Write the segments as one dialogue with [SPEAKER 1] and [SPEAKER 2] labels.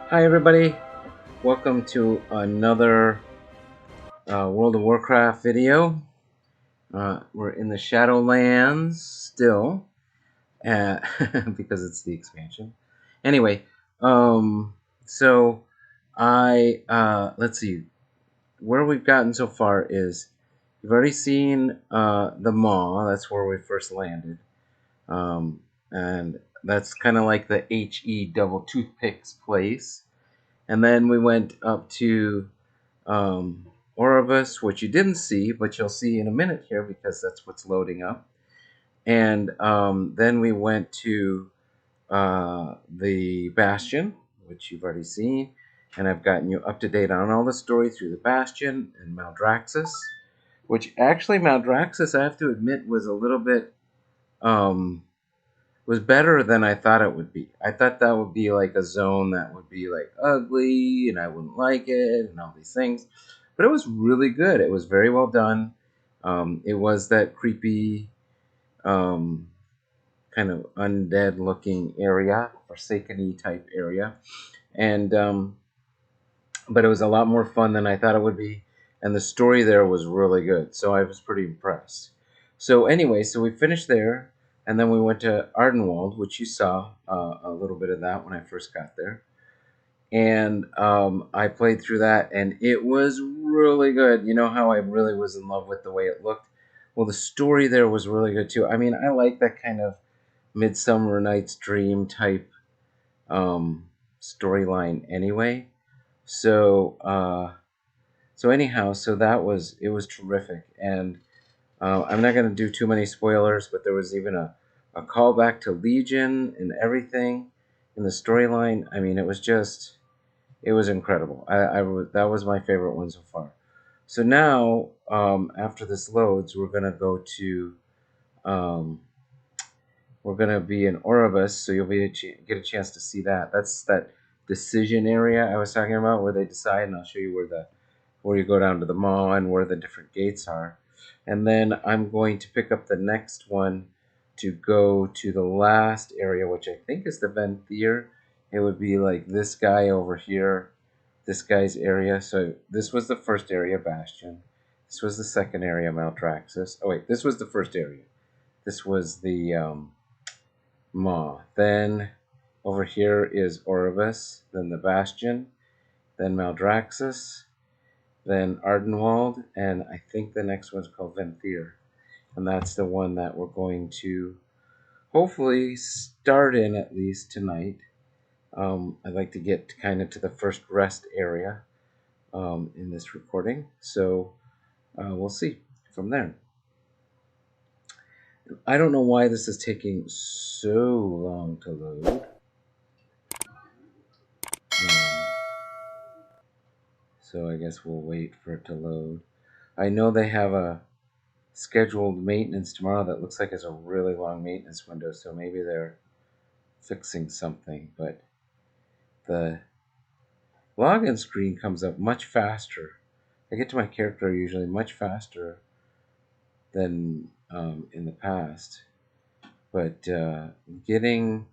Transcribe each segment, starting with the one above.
[SPEAKER 1] Hi everybody, welcome to another World of Warcraft video. We're in the Shadowlands still, because it's the expansion. Anyway, so let's see, where we've gotten so far is, you've already seen the Maw, that's where we first landed. And that's kind of like the HE double toothpicks place. And then we went up to Oribus, which you didn't see, but you'll see in a minute here because that's what's loading up. And then we went to the Bastion, which you've already seen. And I've gotten you up to date on all the story through the Bastion and Maldraxxus, which actually Maldraxxus, I have to admit, was a little bit was better than I thought it would be. I thought that would be like a zone that would be like ugly and I wouldn't like it and all these things. But it was really good. It was very well done. It was that creepy, kind of undead looking area, forsaken-y type area. And but it was a lot more fun than I thought it would be. And the story there was really good. So I was pretty impressed. So anyway, so we finished there. And then we went to Ardenwald, which you saw a little bit of that when I first got there. And I played through that, and it was really good. You know how I really was in love with the way it looked? Well, the story there was really good, too. I mean, I like that kind of Midsummer Night's Dream type storyline anyway. So, so anyhow, so it was terrific. And I'm not going to do too many spoilers, but there was even a callback to Legion and everything in the storyline. I mean, it was incredible. That was my favorite one so far. So now, after this loads, we're going to go to, we're going to be in Oribus, so you'll get a chance to see that. That's that decision area I was talking about, where they decide, and I'll show you where you go down to the mall and where the different gates are. And then I'm going to pick up the next one to go to the last area, which I think is the Venthyr. It would be like this guy over here, this guy's area. So this was the first area, Bastion. This was the second area, Maldraxxus. Oh wait, this was the first area. This was the Maw. Then over here is Oribus, then the Bastion, then Maldraxxus, then Ardenwald, and I think the next one's called Venthyr. And that's the one that we're going to hopefully start in at least tonight. I'd like to get kind of to the first rest area in this recording. So we'll see from there. I don't know why this is taking so long to load. So I guess we'll wait for it to load. I know they have a scheduled maintenance tomorrow that looks like it's a really long maintenance window, so maybe they're fixing something, but the login screen comes up much faster. I get to my character usually much faster than in the past, but getting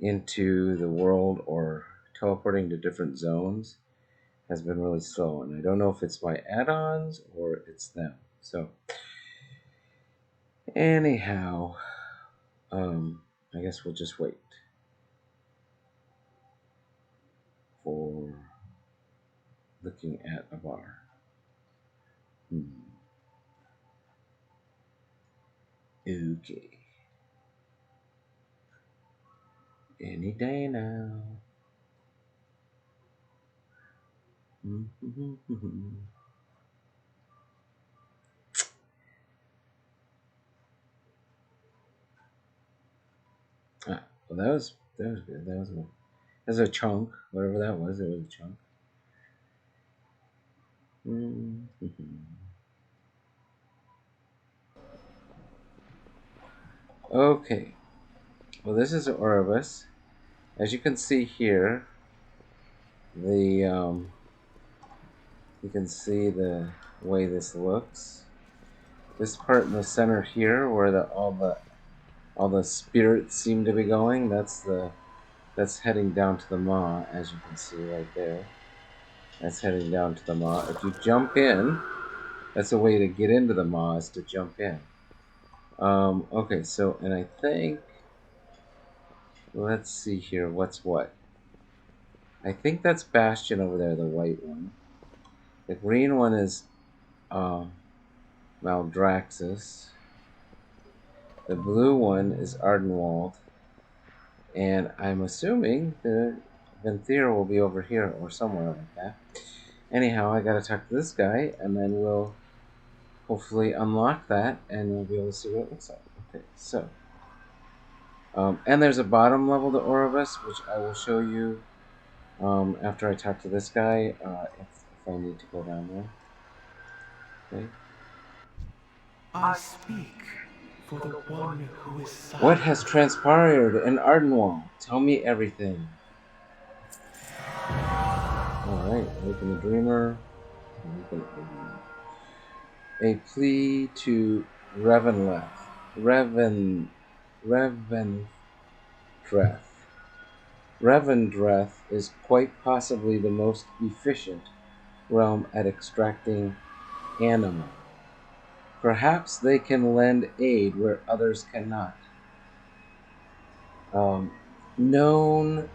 [SPEAKER 1] into the world or teleporting to different zones has been really slow, and I don't know if it's my add-ons or it's them. So anyhow, I guess we'll just wait for looking at a bar. Okay. Any day now. Well, that was good. That was a chunk, whatever that was. It was a chunk. Okay. Well, this is Oribus. As you can see here, you can see the way this looks. This part in the center here, where all the spirits seem to be going, that's the That's heading down to the maw, as you can see right there. That's heading down to the maw. If you jump in, that's a way to get into the maw, is to jump in. Okay, so, and I think, let's see here, what's what? I think that's Bastion over there, the white one. The green one is Maldraxxus. The blue one is Ardenwald. And I'm assuming the Venthyr will be over here or somewhere like that. Anyhow, I gotta talk to this guy, and then we'll hopefully unlock that, and we'll be able to see what it looks like. Okay, so. And there's a bottom level to Oribus, which I will show you after I talk to this guy, if I need to go down there. Okay.
[SPEAKER 2] I speak for the one who is silent.
[SPEAKER 1] What has transpired in Ardenwald? Tell me everything. Alright, Awaken the Dreamer. A plea to Revendreth. Revendreth is quite possibly the most efficient realm at extracting anima. Perhaps they can lend aid where others cannot. Know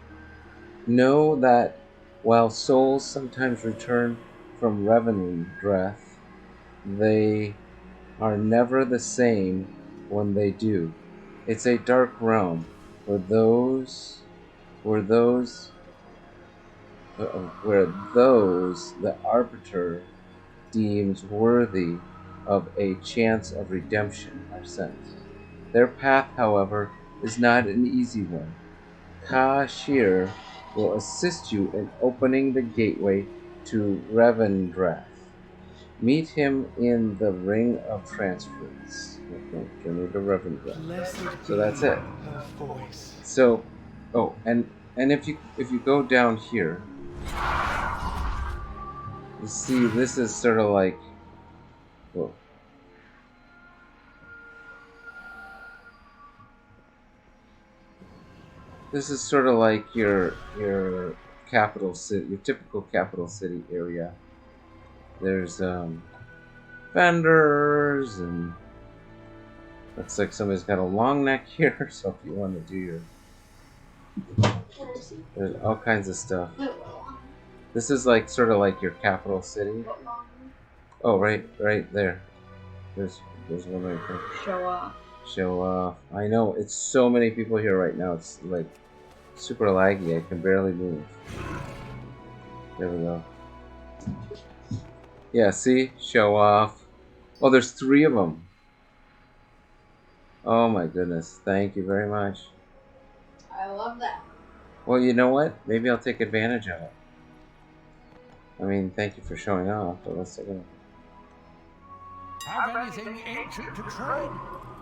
[SPEAKER 1] that while souls sometimes return from Revendreth, they are never the same when they do. It's a dark realm where those the Arbiter deems worthy of a chance of redemption are sent. Their path, however, is not an easy one. Ka-Shir will assist you in opening the gateway to Revendreth. Meet him in the Ring of Transference. Okay, journey to Revendreth. So that's it. So, oh, and if you go down here, you see this is sort of like, whoa. This is sort of like your capital city, your typical capital city area. There's vendors, and looks like somebody's got a long neck here. So if you want to do your, there's all kinds of stuff. This is like sort of like your capital city. Oh, right there. There's one right there. Show off. I know, it's so many people here right now. It's like super laggy. I can barely move. There we go. Yeah, see? Show off. Oh, there's 3 of them. Oh my goodness. Thank you very much.
[SPEAKER 3] I love that.
[SPEAKER 1] Well, you know what? Maybe I'll take advantage of it. I mean, thank you for showing off, but let's take it.
[SPEAKER 2] Have anything ancient to trade?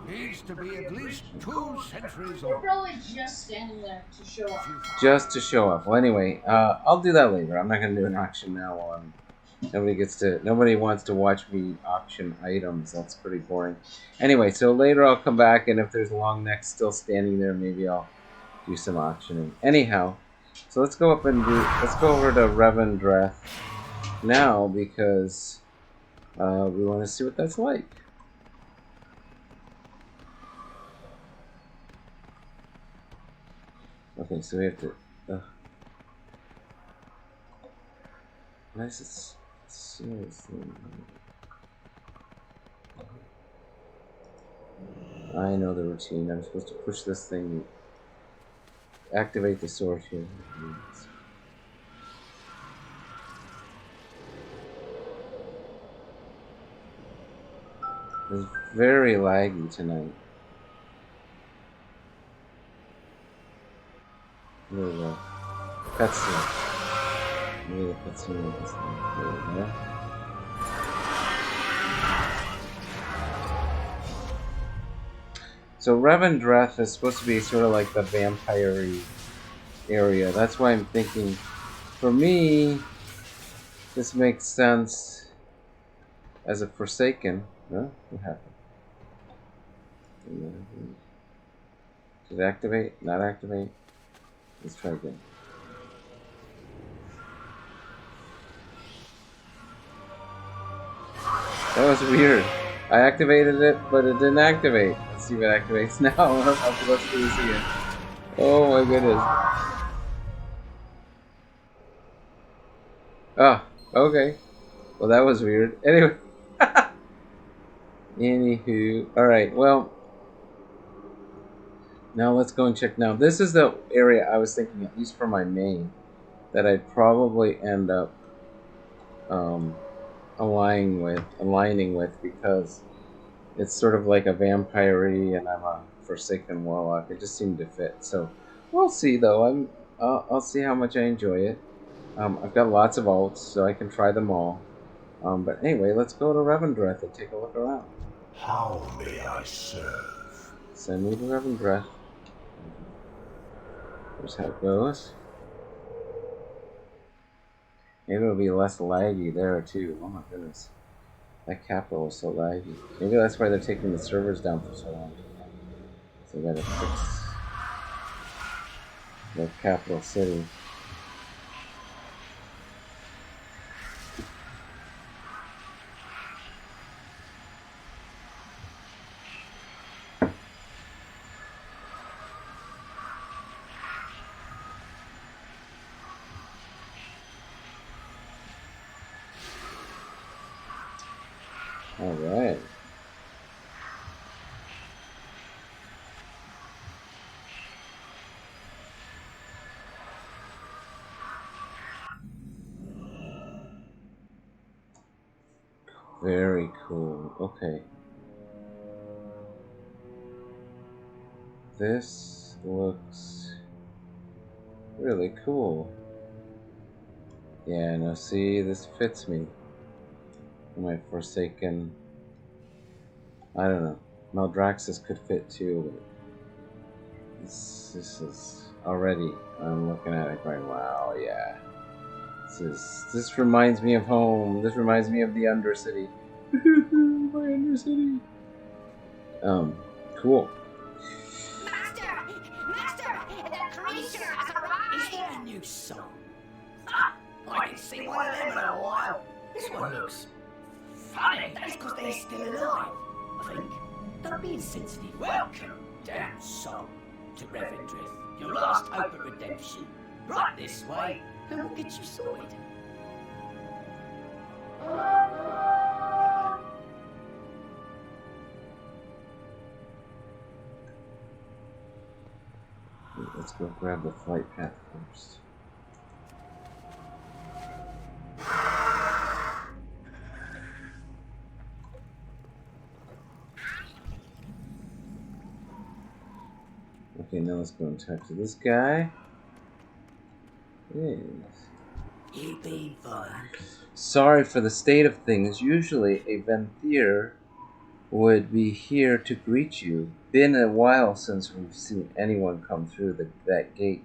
[SPEAKER 2] Needs to be at least 2 centuries
[SPEAKER 3] We're
[SPEAKER 2] old.
[SPEAKER 3] probably just standing there to show off.
[SPEAKER 1] Just to show off. Well, anyway, I'll do that later. I'm not going to do an auction now. Nobody wants to watch me auction items. That's pretty boring. Anyway, so later I'll come back, and if there's long necks still standing there, maybe I'll do some auctioning. Anyhow, so let's go over to Revendreth now, because we want to see what that's like. Okay, so we have to. Why is it seriously? I know the routine. I'm supposed to push this thing. Activate the sword here. It's very laggy tonight. There we go. Cutscene. Maybe the cutscene with this thing. There we go. So Revendreth is supposed to be sort of like the vampire area. That's why I'm thinking, for me, this makes sense as a Forsaken. No? What happened? Did it activate? Not activate? Let's try again. That was weird. I activated it, but it didn't activate. Let's see if it activates now. Let's do this again. Oh my goodness. Oh, okay. Well, that was weird. Anyway. Anywho. Alright, well. Now let's go and check. Now, this is the area I was thinking, at least for my main, that I'd probably end up aligning with because it's sort of like a vampire-y and I'm a Forsaken Warlock. It just seemed to fit. So we'll see though. I'll see how much I enjoy it. I've got lots of alts, so I can try them all. But anyway, let's go to Revendreth and take a look around.
[SPEAKER 2] How may I serve?
[SPEAKER 1] Send me to Revendreth. Here's how it goes. Maybe it'll be less laggy there too. Oh my goodness. That capital was so laggy. Maybe that's why they're taking the servers down for so long. So they gotta fix the capital city. All right. Very cool. Okay. This looks really cool. Yeah, now see, this fits me. My Forsaken. I don't know. Maldraxxus could fit too, but this is already. I'm looking at it going, wow, yeah. This reminds me of home. This reminds me of the Undercity. My Undercity. Cool.
[SPEAKER 4] Master! Master! The creature has arrived!
[SPEAKER 5] Is that a new song? Ah, I didn't see one of them in a while. This one looks funny. That's because they're still alive, I think. Don't be insensitive. Welcome, damn soul, to Revendreth, your last hope of redemption. Right this way, and we'll get you sorted.
[SPEAKER 1] Let's go grab the flight path first. Okay, now let's go and talk to this guy. Yes.
[SPEAKER 5] You been fine?
[SPEAKER 1] Sorry for the state of things. Usually a Venthyr would be here to greet you. Been a while since we've seen anyone come through that gate.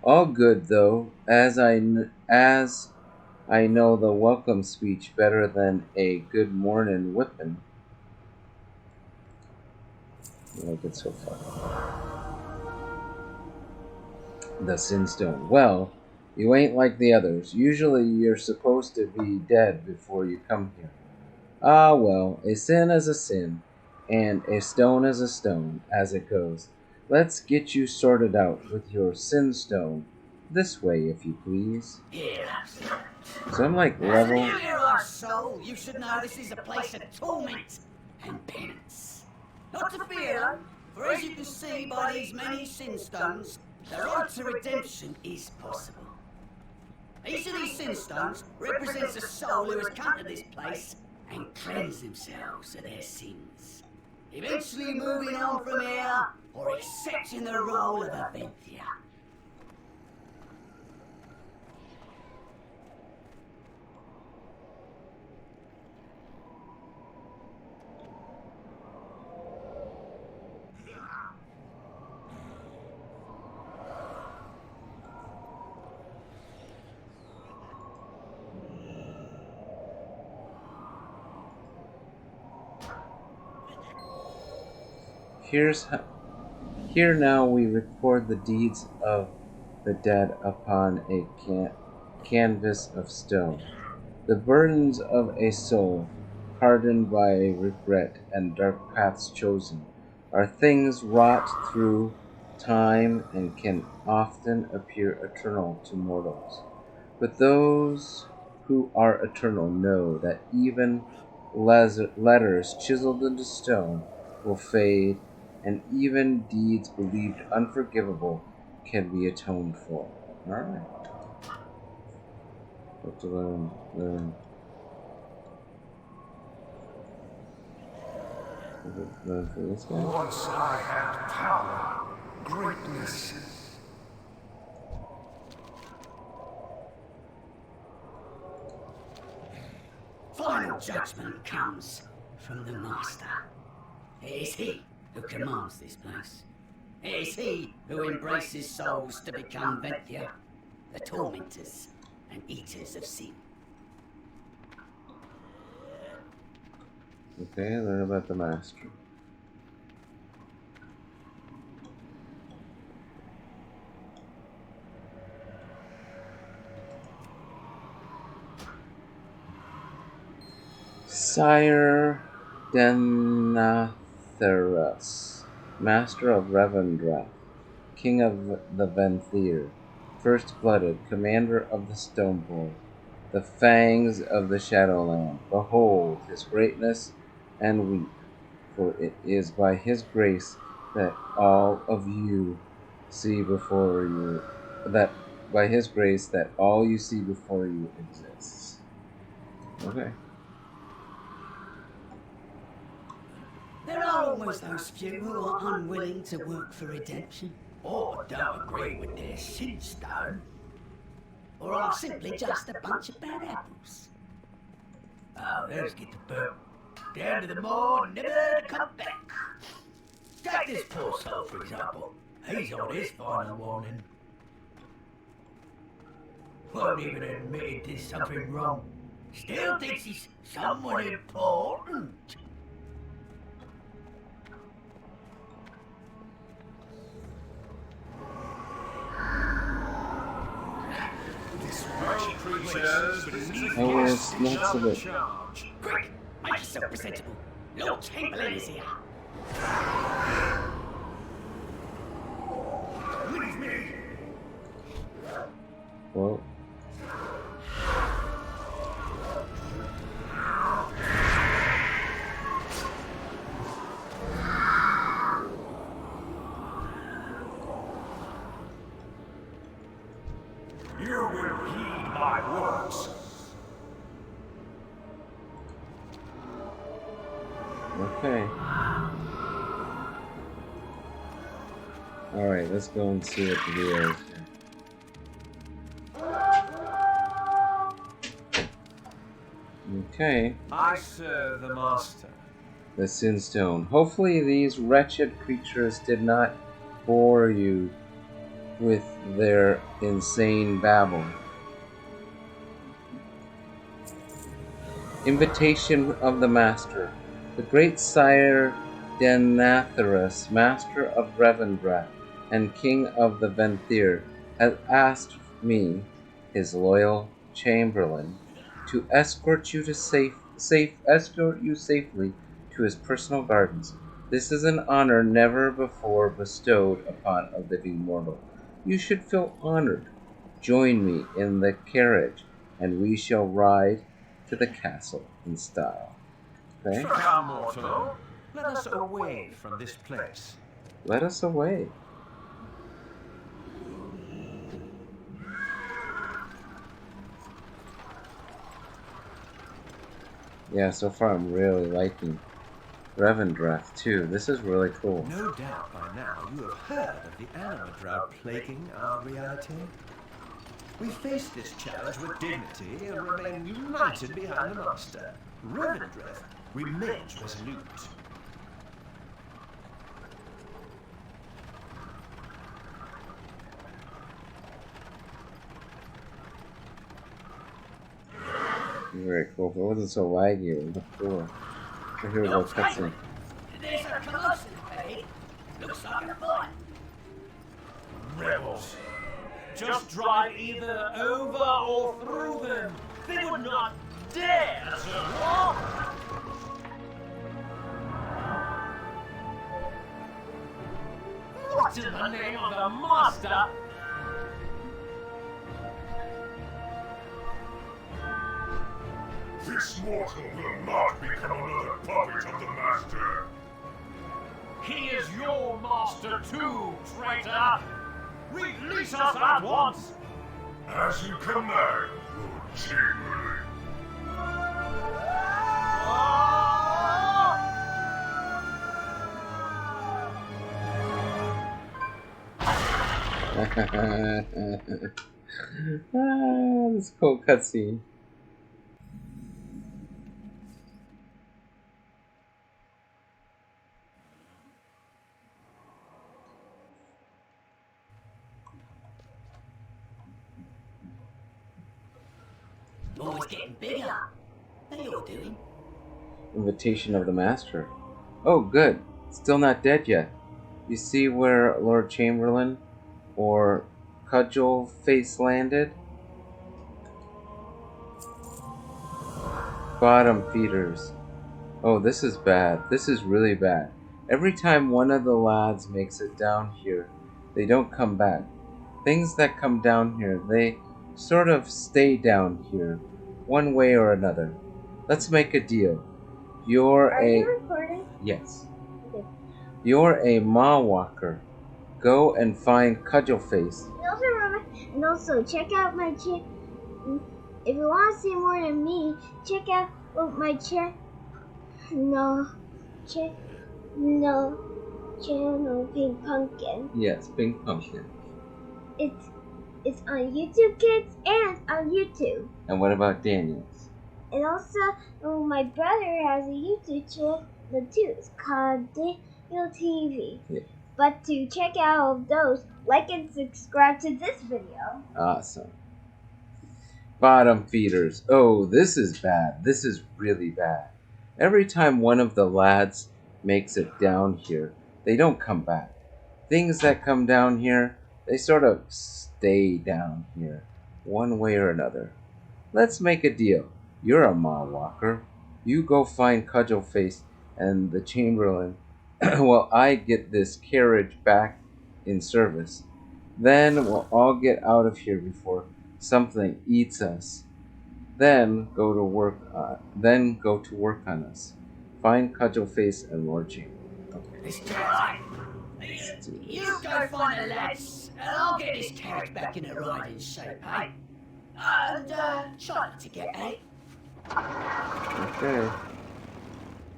[SPEAKER 1] All good though, as I know the welcome speech better than a good morning whipping. I like it so far. The Sinstone. Well, you ain't like the others. Usually you're supposed to be dead before you come here. Ah well, a sin is a sin, and a stone is a stone, as it goes. Let's get you sorted out with your sin stone. This way, if you please.
[SPEAKER 5] Here.
[SPEAKER 1] So I'm like
[SPEAKER 5] As
[SPEAKER 1] level.
[SPEAKER 5] a new hero soul, you should know this is a place of torment and penance. Not to fear, though, for as you can see by these many sin stones, the road to redemption is possible. Each of these sin stones represents a soul who has come to this place and cleansed themselves of their sins, eventually moving on from here or accepting the role of a Venthyr.
[SPEAKER 1] Here now we record the deeds of the dead upon a canvas of stone. The burdens of a soul, hardened by regret and dark paths chosen, are things wrought through time and can often appear eternal to mortals. But those who are eternal know that even letters chiseled into stone will fade, and even deeds believed unforgivable can be atoned for. Alright. What to learn for this guy?
[SPEAKER 2] Once I had power, greatness.
[SPEAKER 5] Final judgment comes from the Master. It is he who commands this place. It is he who embraces souls to become Vampiry, the tormentors and eaters of sin.
[SPEAKER 1] Okay, learn about the Master. Sire Denathorus, Master of Revendreth, King of the Vampiry, First-Blooded, Commander of the Stoneborn, the Fangs of the Shadowlands, behold his greatness and weep, for it is by his grace that all of you see before you, that by his grace that all you see before you exists. Okay.
[SPEAKER 5] There are always those few who are unwilling to work for redemption, or don't agree with their sin stone, or are simply just a bunch of bad apples. Oh, those get the boat. Down to the moor, never to come back. Take this poor soul, for example. He's on his final warning. Won't even admit there's something wrong. Still thinks he's someone important.
[SPEAKER 1] Oh, it's not so bit.
[SPEAKER 5] Quick, make yourself presentable. Lord Chamberlain is here.
[SPEAKER 2] Leave me!
[SPEAKER 1] Well,
[SPEAKER 2] You will heed my words.
[SPEAKER 1] okay. Alright, let's go and see what the deal is here. Okay.
[SPEAKER 2] I serve the Master.
[SPEAKER 1] The Sinstone. Hopefully these wretched creatures did not bore you with their insane babble. Invitation of the Master. The great Sire Denathorus, Master of Revendreth and King of the Vampiry, has asked me, his loyal Chamberlain, to escort you safely to his personal gardens. This is an honor never before bestowed upon a living mortal. You should feel honored. Join me in the carriage, and we shall ride to the castle in style. Okay?
[SPEAKER 2] Come, mortal. Let us away from this place.
[SPEAKER 1] Let us away. Yeah, so far I'm really liking Revendreth too. This is really cool.
[SPEAKER 2] No doubt by now you have heard of the animal drought plaguing our reality. We face this challenge with dignity and remain united behind the Master. Revendreth remains resolute.
[SPEAKER 1] Very cool. If it wasn't so laggy, it would look cool. So here we go, cutscene.
[SPEAKER 5] There's a commotion, Faye. Looks like a fight.
[SPEAKER 2] Rebels, just drive either over or through them. They would not dare to walk. What in the name of the Master?
[SPEAKER 6] This mortal will not become another puppet of the Master.
[SPEAKER 2] He is your master too, traitor! Release us at once!
[SPEAKER 6] As you command, Lord Chamberlain.
[SPEAKER 1] This is a cool cutscene.
[SPEAKER 5] Always getting bigger. How you doing?
[SPEAKER 1] Invitation of the Master. Oh, good. Still not dead yet. You see where Lord Chamberlain or Cudgel Face landed? Bottom feeders. Oh, this is bad. This is really bad. Every time one of the lads makes it down here, they don't come back. Things that come down here, they sort of stay down here, one way or another. Let's make a deal.
[SPEAKER 7] Are you recording?
[SPEAKER 1] Yes.
[SPEAKER 7] Okay.
[SPEAKER 1] You're a Maw Walker. Go and find Cudgelface.
[SPEAKER 7] And also check out my channel. If you want to see more than me, check out my channel, pinkpumpkin.
[SPEAKER 1] Yes, pinkpumpkin.
[SPEAKER 7] It's on YouTube Kids and on YouTube.
[SPEAKER 1] And what about Daniel's?
[SPEAKER 7] And also, my brother has a YouTube channel too. It's called danieltv.
[SPEAKER 1] Yeah.
[SPEAKER 7] But to check out all of those, like and subscribe to this video.
[SPEAKER 1] Awesome. Bottom feeders. Oh, this is bad. This is really bad. Every time one of the lads makes it down here, they don't come back. Things that come down here, they sort of stay down here, one way or another. Let's make a deal. You're a Maw Walker. You go find Cudgelface and the Chamberlain while I get this carriage back in service. Then we'll all get out of here before something eats us. Then go to work on us. Find Cudgelface and Lord Chamberlain. Okay.
[SPEAKER 5] Mr. Right. You go find the lads, and I'll get this carriage back in a riding shape, eh? And, try not to get eh?
[SPEAKER 1] Okay.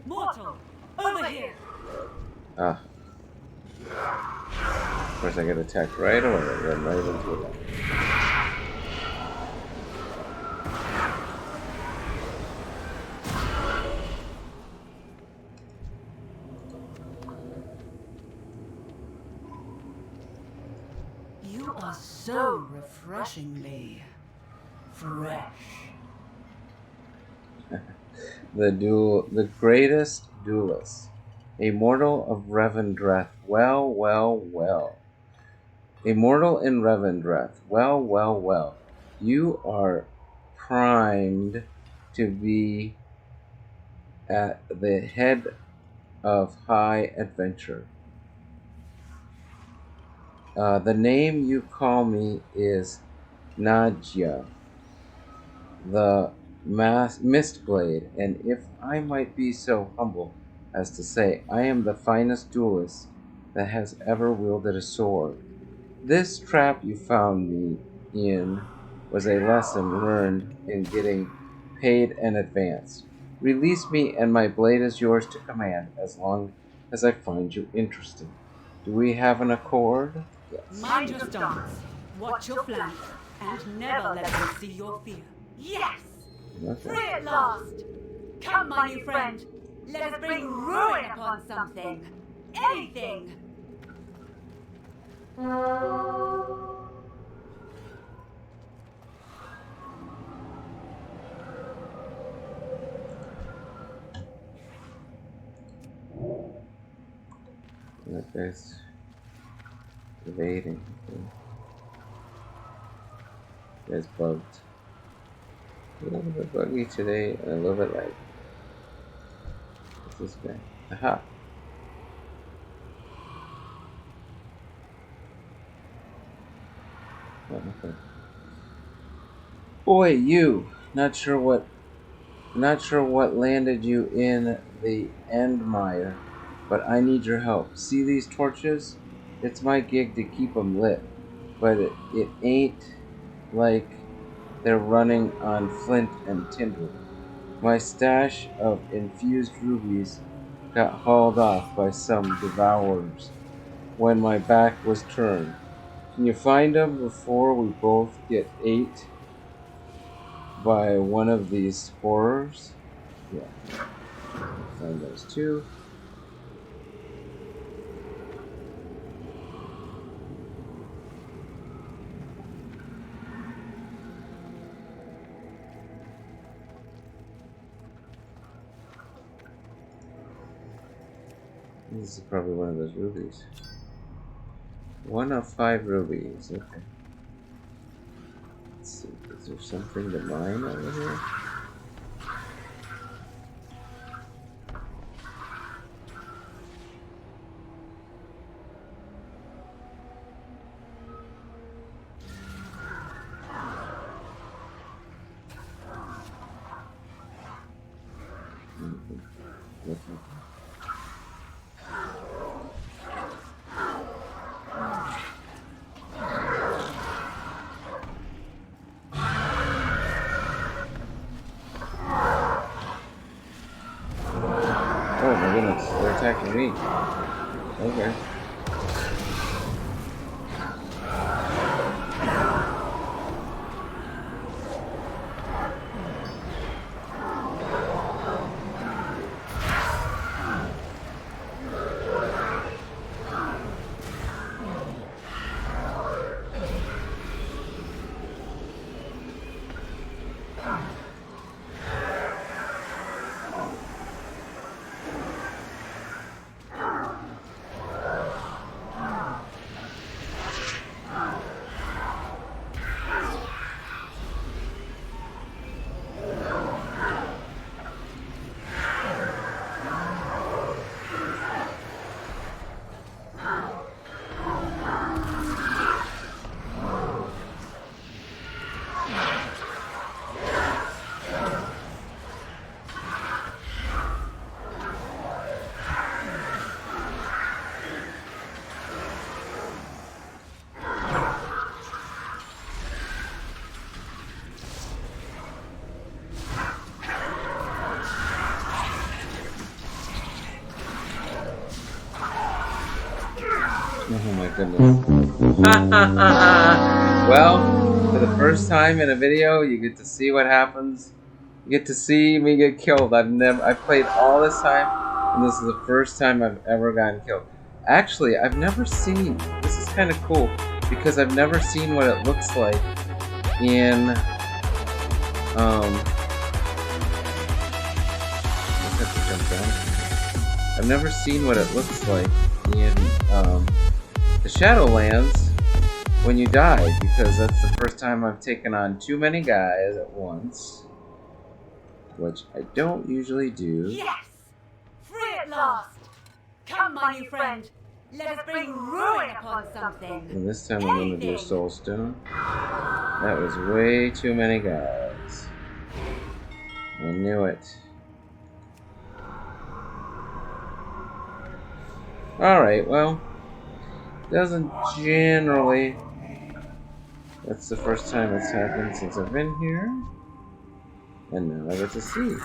[SPEAKER 5] Mortal, over here!
[SPEAKER 1] Ah. Of course I get attacked right away. I run right into it.
[SPEAKER 5] You are so refreshingly fresh.
[SPEAKER 1] The greatest duelist. A mortal of Revendreth. Well, well, well. A mortal in Revendreth. Well, well, well. You are primed to be at the head of high adventure. The name you call me is Nadia, the Mistblade, and if I might be so humble as to say, I am the finest duelist that has ever wielded a sword. This trap you found me in was a lesson learned in getting paid in advance. Release me and my blade is yours to command as long as I find you interesting. Do we have an accord? Yes.
[SPEAKER 8] Mind your stance, watch your flank, and never let them see your fear. Yes!
[SPEAKER 1] Okay.
[SPEAKER 8] Free at last! Come, my new friend, let us bring ruin upon something. Anything!
[SPEAKER 1] That guy's evading. It's bugged. A little bit buggy today, and a little bit light. What's this guy? Aha! Oh, okay. Boy, you! Not sure what landed you in the Endmire, but I need your help. See these torches? It's my gig to keep them lit, but it ain't like they're running on flint and tinder. My stash of infused rubies got hauled off by some devourers when my back was turned. Can you find them before we both get ate by one of these horrors? Yeah. Find those two. This is probably one of those rubies. 1 of 5 rubies. Okay. Let's see. Is there something to mine over here? Oh my goodness, they're attacking me. Okay. Oh my goodness. Well, for the first time in a video, you get to see what happens. You get to see me get killed. I've played all this time, and this is the first time I've ever gotten killed. Actually, I've never seen, this is kind of cool, because I've never seen what it looks like in, I've never seen what it looks like in, the Shadowlands when you die, because that's the first time I've taken on too many guys at once, which I don't usually do.
[SPEAKER 8] Yes! Free at last! Come, my new friend. Let us bring ruin upon something.
[SPEAKER 1] And this time I'm gonna do a soul stone. That was way too many guys. I knew it. Alright, well, doesn't generally, that's the first time it's happened since I've been here, and now I get to see.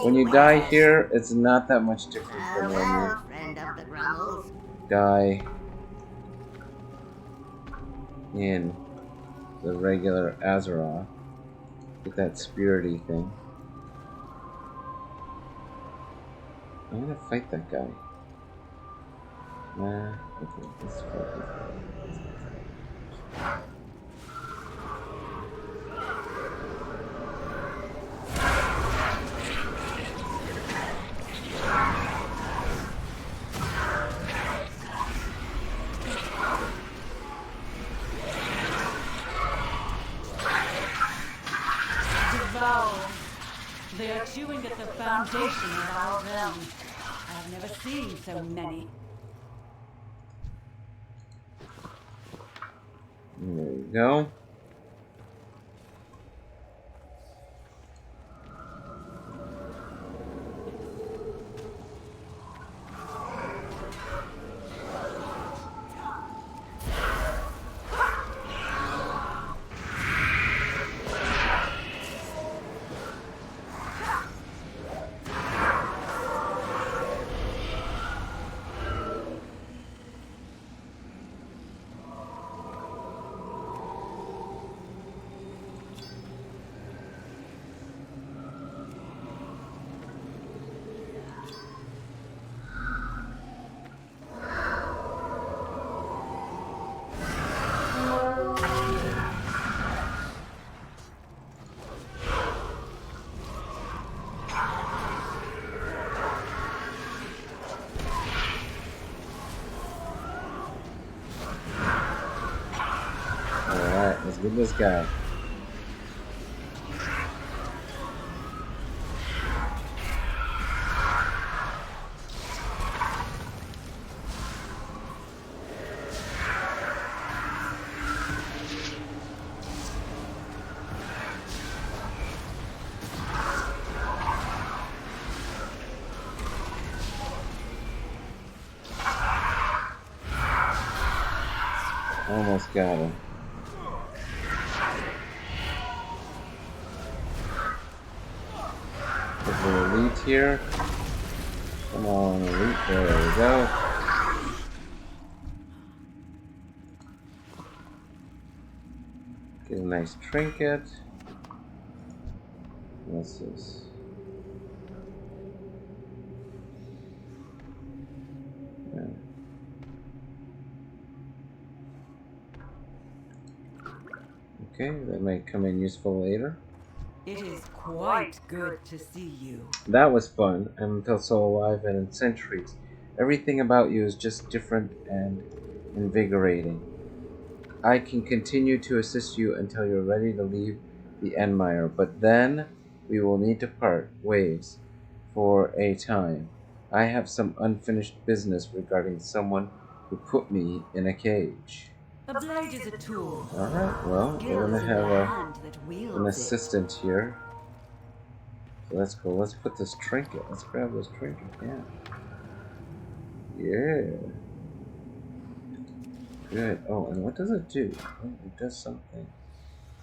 [SPEAKER 1] When you die here, it's not that much different from when you die in the regular Azeroth. Get that spirity thing. I'm gonna fight that guy. Nah, okay, let's fight this guy.
[SPEAKER 8] owls. They are chewing at the foundation of our realm. I have never seen so many.
[SPEAKER 1] There you go. Alright, let's get this guy. Almost got him. There's an elite here. Come on, elite. There we go. Get a nice trinket. What's this? Yeah. Okay, that might come in useful later.
[SPEAKER 8] It is quite good to see you.
[SPEAKER 1] That was fun. I haven't felt so alive in centuries. Everything about you is just different and invigorating. I can continue to assist you until you're ready to leave the Enmire, but then we will need to part ways for a time. I have some unfinished business regarding someone who put me in a cage.
[SPEAKER 8] A blade is a tool.
[SPEAKER 1] Alright, well, we're gonna have an assistant here. So that's cool. Let's put this trinket. Let's grab this trinket. Yeah. Good. Oh, and what does it do? Oh, it does something.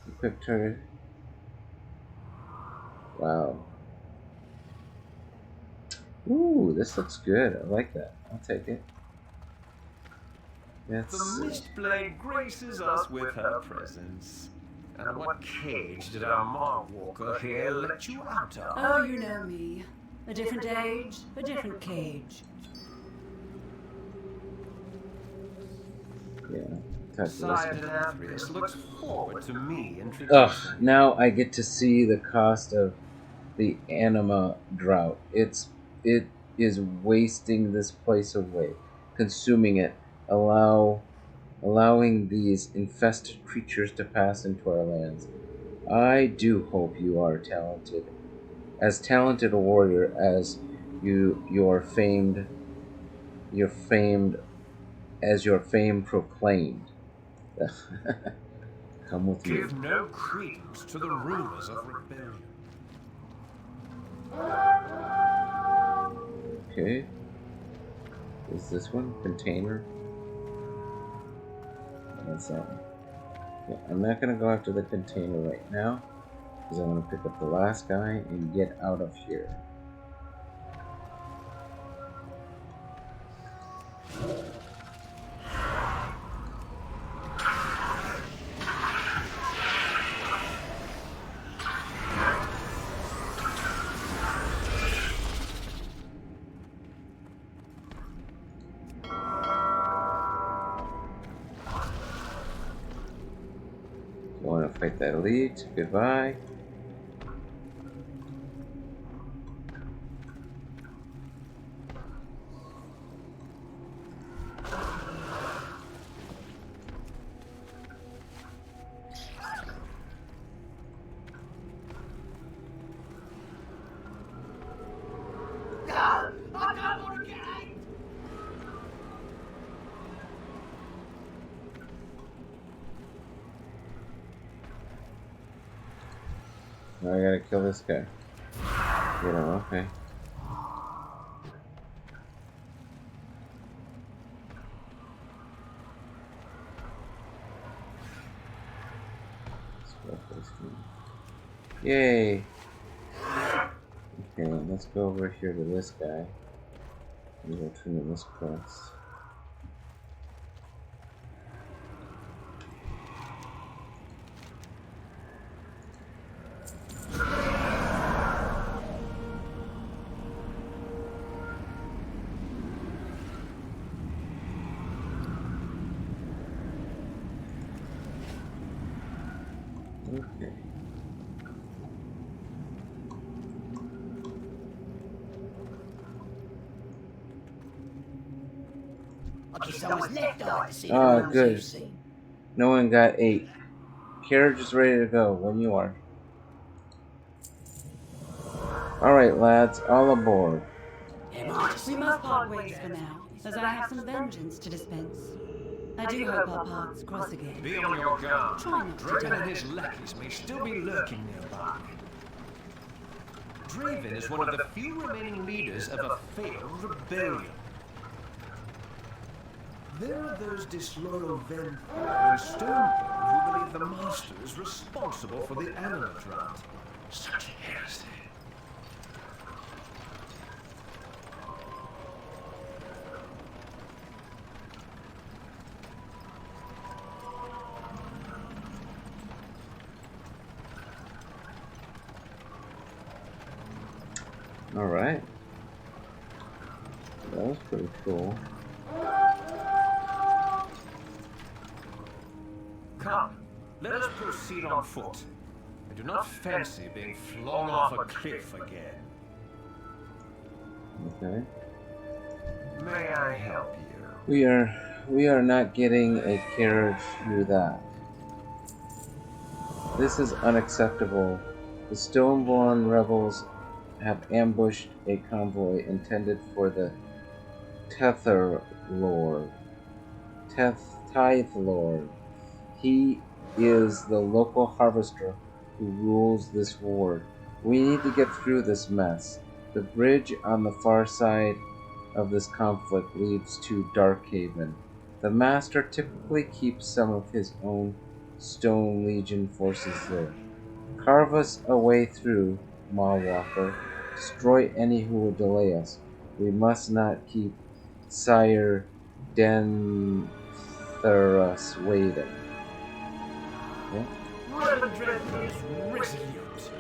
[SPEAKER 1] Equip target. Wow. Ooh, this looks good. I like that. I'll take it.
[SPEAKER 2] The Mistblade graces us with her presence. And what cage did our Markwalker here let you out of?
[SPEAKER 8] Oh, you know me. A different age, a different cage.
[SPEAKER 1] Yeah.
[SPEAKER 2] Sire Denathrius looks forward to me introducing.
[SPEAKER 1] Ugh, now I get to see the cost of the anima drought. It is wasting this place away, consuming it, allowing these infested creatures to pass into our lands. I do hope you are talented, as talented a warrior as your fame proclaimed. Come with me.
[SPEAKER 2] Give no credence to the rumors of rebellion.
[SPEAKER 1] Okay. Is this one? Container? What's that one? Yeah, I'm not gonna go after the container right now, because I want to pick up the last guy and get out of here. Want to fight that elite? Goodbye. Now I gotta kill this guy. You know, okay. Yay! Okay, let's go over here to this guy. And we'll turn in this quest. Okay.
[SPEAKER 5] Okay, someone's left eye to see the
[SPEAKER 1] Ah,
[SPEAKER 5] ones
[SPEAKER 1] good.
[SPEAKER 5] you've seen.
[SPEAKER 1] No one got 8. Carriage is ready to go when you are. Alright, lads, all aboard.
[SPEAKER 8] We must part ways for now, as I have some vengeance to dispense. I do hope our paths cross again.
[SPEAKER 2] Be on your guard.
[SPEAKER 8] Try not to
[SPEAKER 2] Draven
[SPEAKER 8] die.
[SPEAKER 2] and his lackeys may still be lurking nearby. Draven is one of the few remaining leaders of a failed rebellion. There are those disloyal vampires in Stoneborn who believe the Master is responsible for the animal drought. Such heresy.
[SPEAKER 1] Alright. That was pretty cool.
[SPEAKER 2] Come, let us proceed on foot. I do not fancy being flung off a cliff again.
[SPEAKER 1] Okay.
[SPEAKER 2] May I help you?
[SPEAKER 1] We are not getting a carriage through that. This is unacceptable. The Stoneborn rebels have ambushed a convoy intended for the Tithe Lord. He is the local harvester who rules this ward. We need to get through this mess. The bridge on the far side of this conflict leads to Darkhaven. The Master typically keeps some of his own Stone Legion forces there. Carve us a way through, Mawwalker. Destroy any who would delay us. We must not keep Sire Dantherus waiting. Yeah?
[SPEAKER 2] Revendreth is resolute.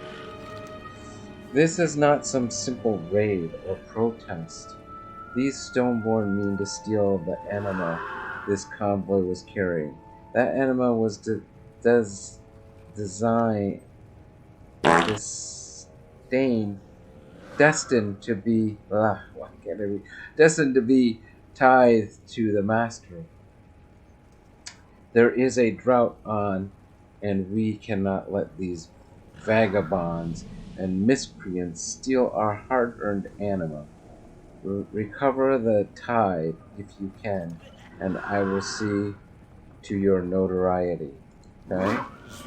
[SPEAKER 1] This is not some simple raid or protest. These Stoneborn mean to steal the anima this convoy was carrying. That anima was destined to be destined to be tithed to the Master. There is a drought on, and we cannot let these vagabonds and miscreants steal our hard-earned anima. Recover the tide if you can, and I will see to your notoriety. Okay?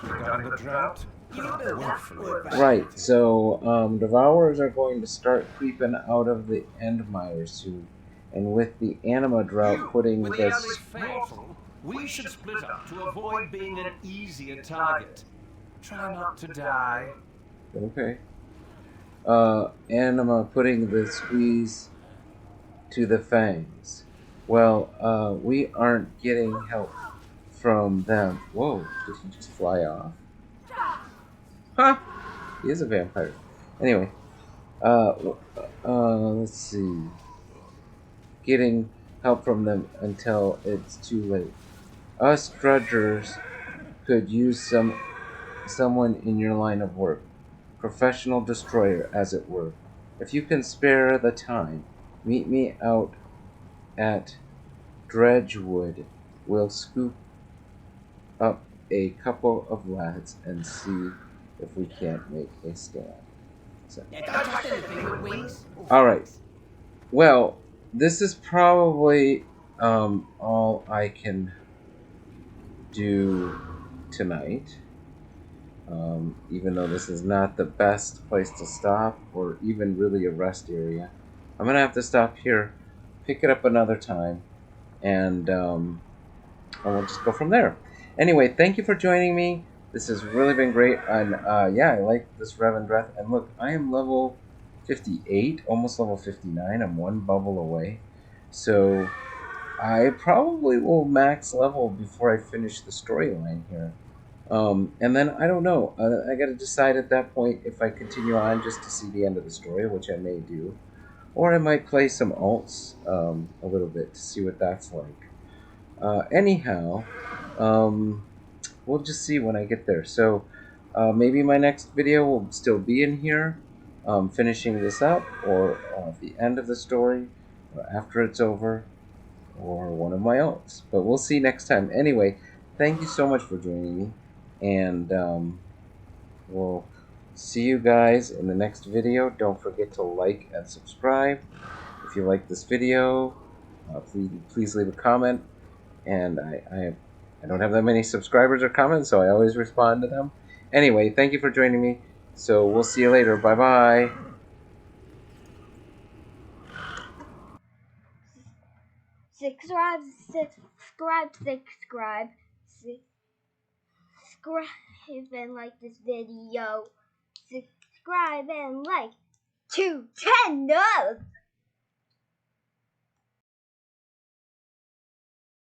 [SPEAKER 2] Regarding the drought,
[SPEAKER 1] Right, so Devourers are going to start creeping out of the Endmire soon. And with the anima drought putting
[SPEAKER 2] with the
[SPEAKER 1] this...
[SPEAKER 2] others faithful, we should split up to avoid being an easier target. Try not to die.
[SPEAKER 1] Okay. Anima putting the squeeze to the fangs. Well, we aren't getting help from them. Whoa, did he just fly off? Huh! He is a vampire. Anyway, let's see. Getting help from them until it's too late. Us drudgers could use someone in your line of work. Professional destroyer, as it were. If you can spare the time, meet me out at Dredgewood. We'll scoop up a couple of lads and see if we can't make a stand. So.
[SPEAKER 5] Yeah, don't trust anything with wings.
[SPEAKER 1] Alright. Well, this is probably all I can do tonight. even though this is not the best place to stop or even really a rest area. I'm gonna have to stop here, pick it up another time, and we'll just go from there. Anyway, thank you for joining me. This has really been great, and yeah, I like this Revendreth. And look, I am level 58, almost level 59. I'm one bubble away, so I probably will max level before I finish the storyline here. And then I don't know. I got to decide at that point if I continue on just to see the end of the story, which I may do, or I might play some alts a little bit to see what that's like. Anyhow, we'll just see when I get there. So maybe my next video will still be in here, finishing this up, or at the end of the story, or after it's over, or one of my alts. But we'll see next time. Anyway, thank you so much for joining me, and we'll see you guys in the next video. Don't forget to like and subscribe. If you like this video, please leave a comment. And I don't have that many subscribers or comments, so I always respond to them. Anyway, thank you for joining me. So we'll see you later. Bye bye.
[SPEAKER 7] Subscribe, and like this video. Subscribe and like to 10 up.